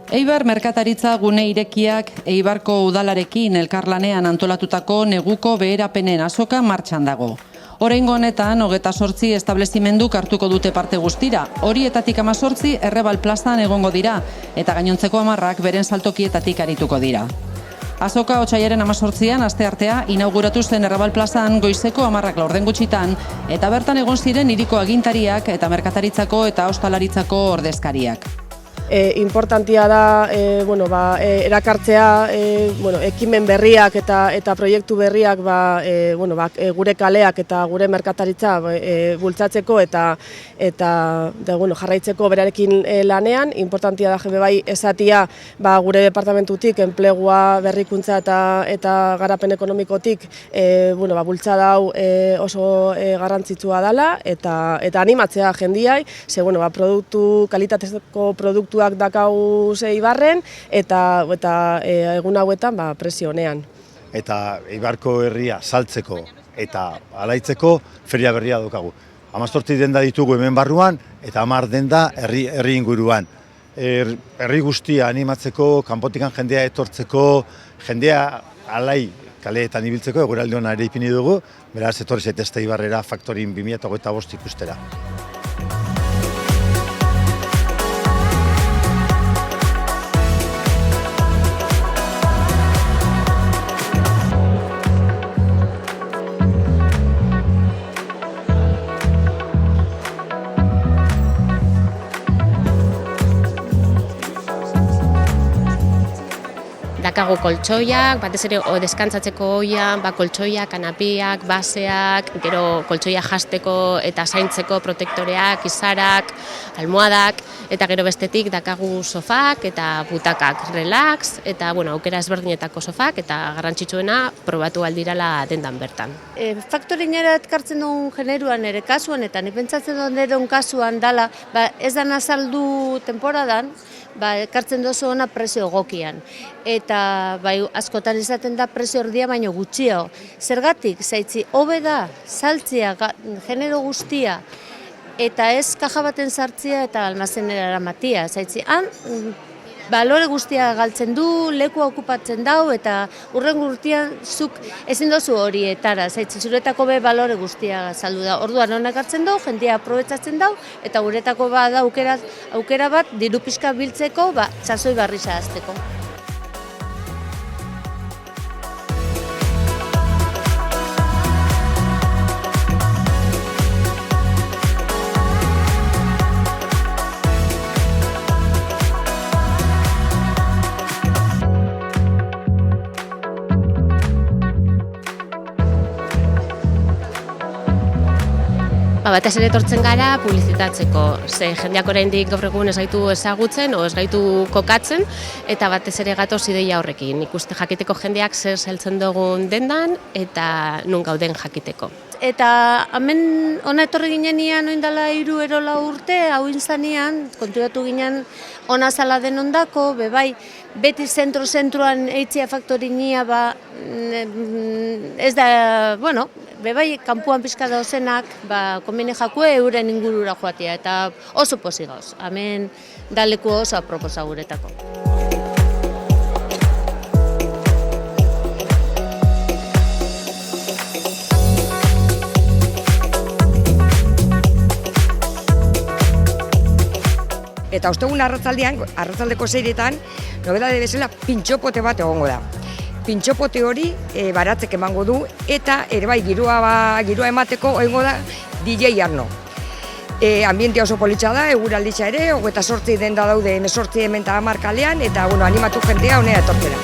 Eibar merkataritza gune irekiak Eibarko udalarekin elkarlanean antolatutako neguko beherapenen azoka martxan dago. Oraingo honetan, 28 establezimenduk hartuko dute parte guztira. Horietatik 18 Errebal plazan egongo dira, eta gainontzeko 10 beren saltokietatik arituko dira. Azoka otsailaren 18an asteartea inauguratu zen Errebal plazan goizeko 10 laurden gutxitan, eta bertan egon ziren hiriko agintariak eta merkataritzako eta ostalaritzako ordezkariak. Importantia da erakartzea ekimen berriak eta proiektu berriak gure kaleak eta gure merkataritza bultzatzeko eta jarraitzeko berarekin lanean. Importantia da bai esatia gure departamentutik enplegua, berrikuntza eta garapen ekonomikotik bultzada hau oso garrantzitsua dela eta animatzea jendiai, kalitatezko produktu dakau Eibarren eta egun hauetan presio honean. Eta Eibarko herria saltzeko eta alaitzeko feria berria daukagu. 18 denda ditugu hemen barruan eta 10 denda herri inguruan. Herri guztia animatzeko, kanpotikan jendea etortzeko, jendea alai kaleetan ibiltzeko, eguraldi ona ere ipini dugu, beraz etorri zaitezte Eibarrera Faktorin 2025 ikustera. Dakago koltsoiak, batez ere deskantzatzeko oian, koltsoiak, kanapiak, baseak, gero koltsoia jasteko eta zaintzeko protektoreak, izarak, almohadak, eta gero bestetik dakagu sofak eta butakak, relax, eta aukera ezberdinetako sofak, eta garrantzitsuena probatu aldirala dendan bertan. Faktorinera etkartzen duen generuan ere kasuan, eta ni pentsatzen duen ere kasuan dala, ez da nazaldu temporadan, ekartzen dozu ona prezio egokian. Eta askotan izaten da prezio erdia baino gutxio. Zergatik, zaitzi, hobe da, saltzia, genero guztia, eta ez kaja baten sartzia eta almazenera eramatia. Zaitzi, balore guztia galtzen du, lekua okupatzen dau, eta hurrengo urtean zuk ezin dozu horietara, zaitzi, zuretako balore guztia saldu da. Orduan honak hartzen dau, jendia aprobetsatzen dau, eta guretako da aukera bat diru pixka biltzeko, sasoi barrisa hazteko. Batez ere etortzen gara publizitatzeko, ze jendeak oraindik gaur egun ez gaitu ezagutzen o ez gaitu kokatzen, eta batez ere gatoz ideia horrekin. Ikuste jakiteko jendeak zer saltzen dugun dendan eta nun gauden jakiteko. Eta hemen hona etorri ginenean oindala 3 urte, hau inzanean, konturatu ginen ona zala den ondako, beti zentroan eitzia faktorinia ez da, kanpuan pixka dauzenak, konbine jakue euren ingurura joatea, eta oso pozik gauz, hemen daleku oso aproposa guretako. Eta ostegun arratzaldeko 6etan, nobedade bezala pintxopote bat egongo da. Pintxopote hori baratzek emango du eta ere bai giroa emateko egongo da DJ Arno. Ambientea oso politxa da, eguralditza ere, 28 denda daude 18 hemen eta 10 kalean, eta animatu jentea honera etortzera.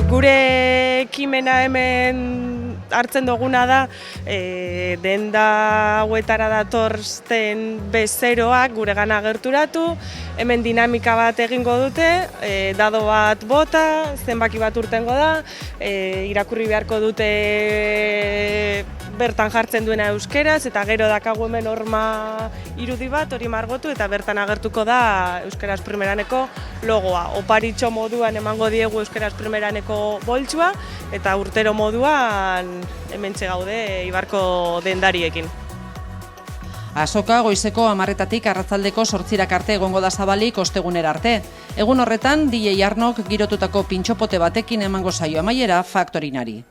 Gure ekimena hemen hartzen duguna da denda hauetara datorzen bezeroak guregana gerturatu, hemen dinamika bat egingo dute, dado bat bota, zenbaki bat urtengo da, irakurri beharko dute bertan jartzen duena euskeraz, eta gero dakagu hemen horma irudi bat, hori margotu, eta bertan agertuko da Euskaraz Primeraneko logoa. Oparitxo moduan emango diegu Euskaraz Primeraneko boltsua, eta urtero moduan hementxe gaude Eibarko dendariekin. Azoka goizeko 10:00 arratsaldeko 8:00 arte egongo da zabalik ostegunera arte. Egun horretan, DJ Arnok girotutako pintxopote batekin emango zaio amaiera Faktorinari.